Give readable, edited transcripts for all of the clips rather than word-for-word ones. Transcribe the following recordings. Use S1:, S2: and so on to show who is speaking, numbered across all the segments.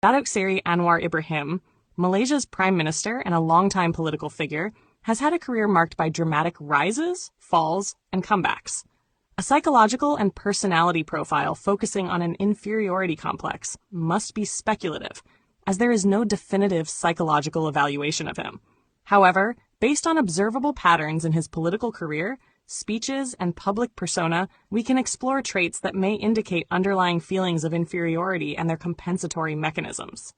S1: Datuk Seri Anwar Ibrahim, Malaysia's prime minister and a longtime political figure, has had a career marked by dramatic rises, falls, and comebacks. A psychological and personality profile focusing on an inferiority complex must be speculative, as there is no definitive psychological evaluation of him. However, based on observable patterns in his political career, speeches, and public persona, we can explore traits that may indicate underlying feelings of inferiority and their compensatory mechanisms.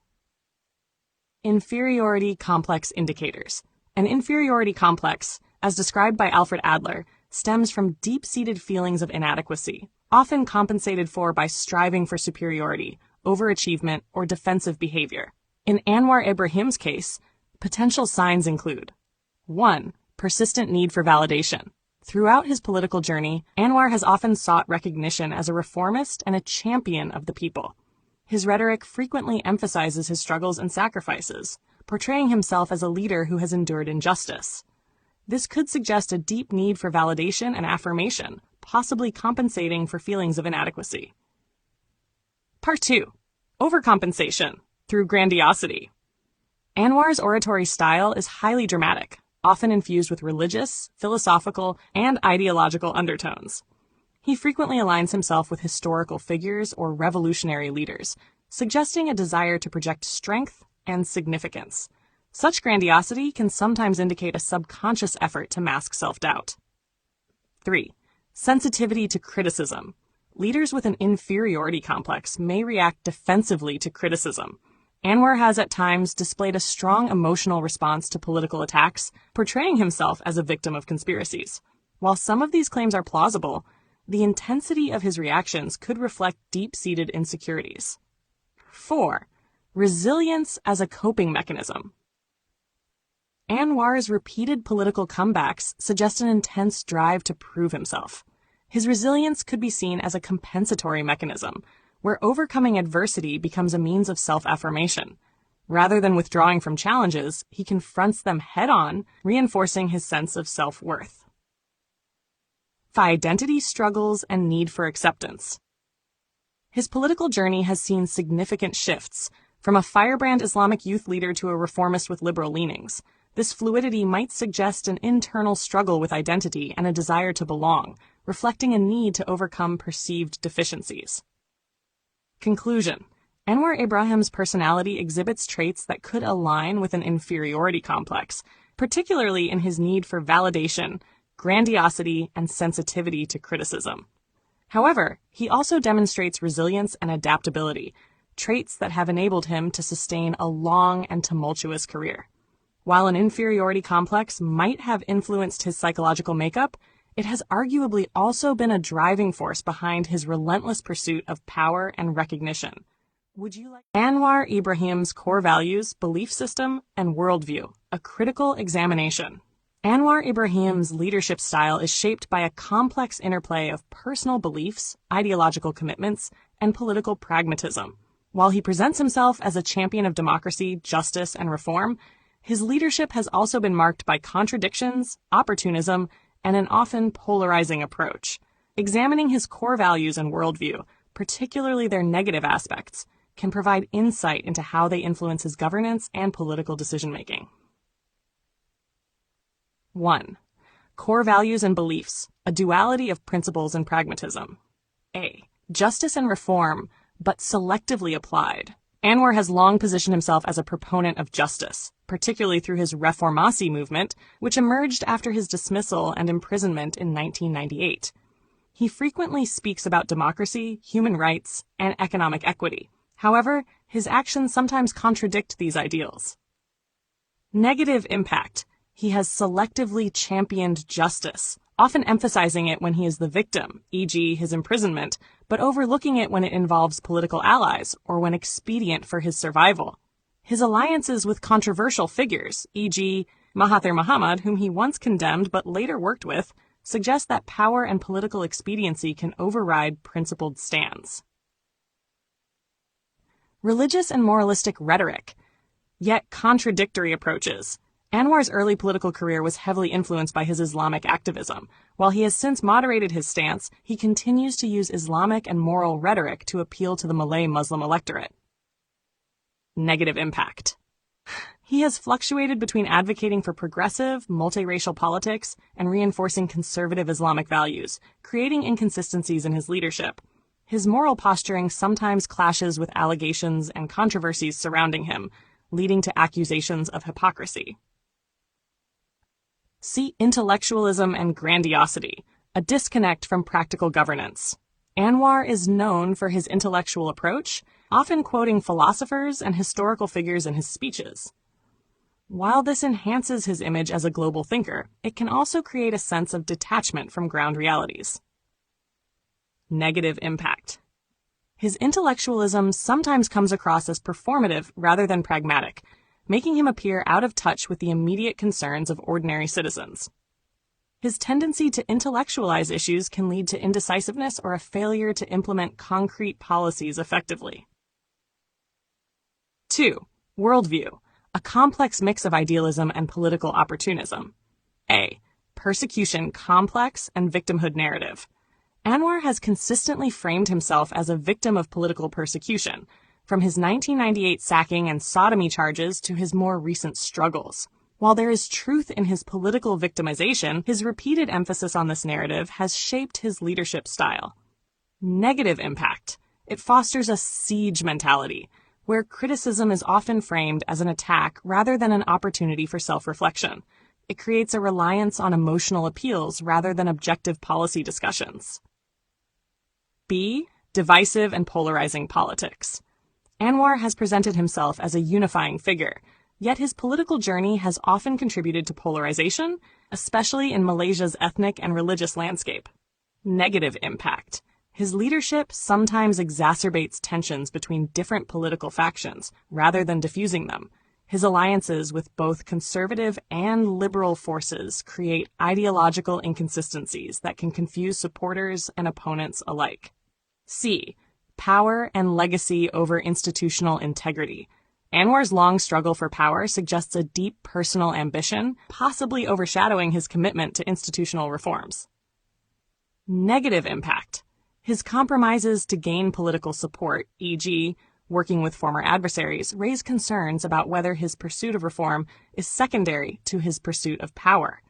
S1: Inferiority complex indicators. An inferiority complex, as described by Alfred Adler, stems from deep-seated feelings of inadequacy, often compensated for by striving for superiority, overachievement, or defensive behavior. In Anwar Ibrahim's case, potential signs include 1. Persistent need for validation. Throughout his political journey, Anwar has often sought recognition as a reformist and a champion of the people. His rhetoric frequently emphasizes his struggles and sacrifices, portraying himself as a leader who has endured injustice. This could suggest a deep need for validation and affirmation, possibly compensating for feelings of inadequacy. Part 2. Overcompensation through grandiosity. Anwar's oratory style is highly dramatic, often infused with religious, philosophical, and ideological undertones. He frequently aligns himself with historical figures or revolutionary leaders, suggesting a desire to project strength and significance. Such grandiosity can sometimes indicate a subconscious effort to mask self-doubt. 3. Sensitivity to criticism. Leaders with an inferiority complex may react defensively to criticism. Anwar has at times displayed a strong emotional response to political attacks, portraying himself as a victim of conspiracies. While some of these claims are plausible, the intensity of his reactions could reflect deep-seated insecurities. 4. Resilience as a coping mechanism. Anwar's repeated political comebacks suggest an intense drive to prove himself. His resilience could be seen as a compensatory mechanism, where overcoming adversity becomes a means of self-affirmation. Rather than withdrawing from challenges, he confronts them head-on, reinforcing his sense of self-worth. 5. Identity struggles and need for acceptance. His political journey has seen significant shifts, from a firebrand Islamic youth leader to a reformist with liberal leanings. This fluidity might suggest an internal struggle with identity and a desire to belong, reflecting a need to overcome perceived deficiencies. Conclusion. Anwar Ibrahim's personality exhibits traits that could align with an inferiority complex, particularly in his need for validation, grandiosity, and sensitivity to criticism. However, he also demonstrates resilience and adaptability, traits that have enabled him to sustain a long and tumultuous career. While an inferiority complex might have influenced his psychological makeup, it has arguably also been a driving force behind his relentless pursuit of power and recognition. Anwar Ibrahim's core values, belief system, and worldview, a critical examination. Anwar Ibrahim's leadership style is shaped by a complex interplay of personal beliefs, ideological commitments, and political pragmatism. While he presents himself as a champion of democracy, justice, and reform, his leadership has also been marked by contradictions, opportunism, and an often polarizing approach. Examining his core values and worldview, particularly their negative aspects, can provide insight into how they influence his governance and political decision-making. 1. Core values and beliefs, a duality of principles and pragmatism. A. Justice and reform, but selectively applied. Anwar has long positioned himself as a proponent of justice, particularly through his Reformasi movement, which emerged after his dismissal and imprisonment in 1998. He frequently speaks about democracy, human rights, and economic equity. However, his actions sometimes contradict these ideals. Negative impact. He has selectively championed justice, often emphasizing it when he is the victim, e.g. his imprisonment, but overlooking it when it involves political allies or when expedient for his survival. His alliances with controversial figures, e.g. Mahathir Mohamad, whom he once condemned but later worked with, suggest that power and political expediency can override principled stands. Religious and moralistic rhetoric, yet contradictory approaches. Anwar's early political career was heavily influenced by his Islamic activism. While he has since moderated his stance, he continues to use Islamic and moral rhetoric to appeal to the Malay Muslim electorate. Negative impact. He has fluctuated between advocating for progressive, multiracial politics and reinforcing conservative Islamic values, creating inconsistencies in his leadership. His moral posturing sometimes clashes with allegations and controversies surrounding him, leading to accusations of hypocrisy. See intellectualism and grandiosity, a disconnect from practical governance. Anwar is known for his intellectual approach, often quoting philosophers and historical figures in his speeches. While this enhances his image as a global thinker, it can also create a sense of detachment from ground realities. Negative impact. His intellectualism sometimes comes across as performative rather than pragmatic, making him appear out of touch with the immediate concerns of ordinary citizens. His tendency to intellectualize issues can lead to indecisiveness or a failure to implement concrete policies effectively. 2. Worldview. A complex mix of idealism and political opportunism. A. Persecution complex and victimhood narrative. Anwar has consistently framed himself as a victim of political persecution, from his 1998 sacking and sodomy charges to his more recent struggles. While there is truth in his political victimization, his repeated emphasis on this narrative has shaped his leadership style. Negative impact. It fosters a siege mentality, where criticism is often framed as an attack rather than an opportunity for self-reflection. It creates a reliance on emotional appeals rather than objective policy discussions. B. Divisive and polarizing politics. Anwar has presented himself as a unifying figure, yet his political journey has often contributed to polarization, especially in Malaysia's ethnic and religious landscape. Negative impact. His leadership sometimes exacerbates tensions between different political factions rather than diffusing them. His alliances with both conservative and liberal forces create ideological inconsistencies that can confuse supporters and opponents alike. C. Power and legacy over institutional integrity. Anwar's long struggle for power suggests a deep personal ambition, possibly overshadowing his commitment to institutional reforms. Negative impact. His compromises to gain political support, e.g., working with former adversaries, raise concerns about whether his pursuit of reform is secondary to his pursuit of power.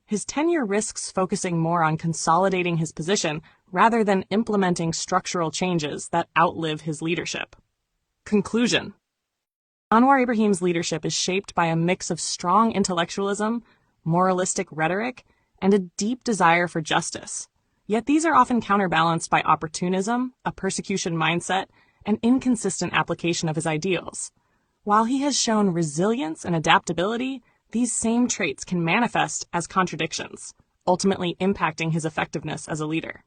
S1: His tenure risks focusing more on consolidating his position rather than implementing structural changes that outlive his leadership. Conclusion. Anwar Ibrahim's leadership is shaped by a mix of strong intellectualism, moralistic rhetoric, and a deep desire for justice. Yet these are often counterbalanced by opportunism, a persecution mindset, and inconsistent application of his ideals. While he has shown resilience and adaptability, these same traits can manifest as contradictions, ultimately impacting his effectiveness as a leader.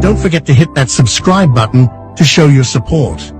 S2: Don't forget to hit that subscribe button to show your support.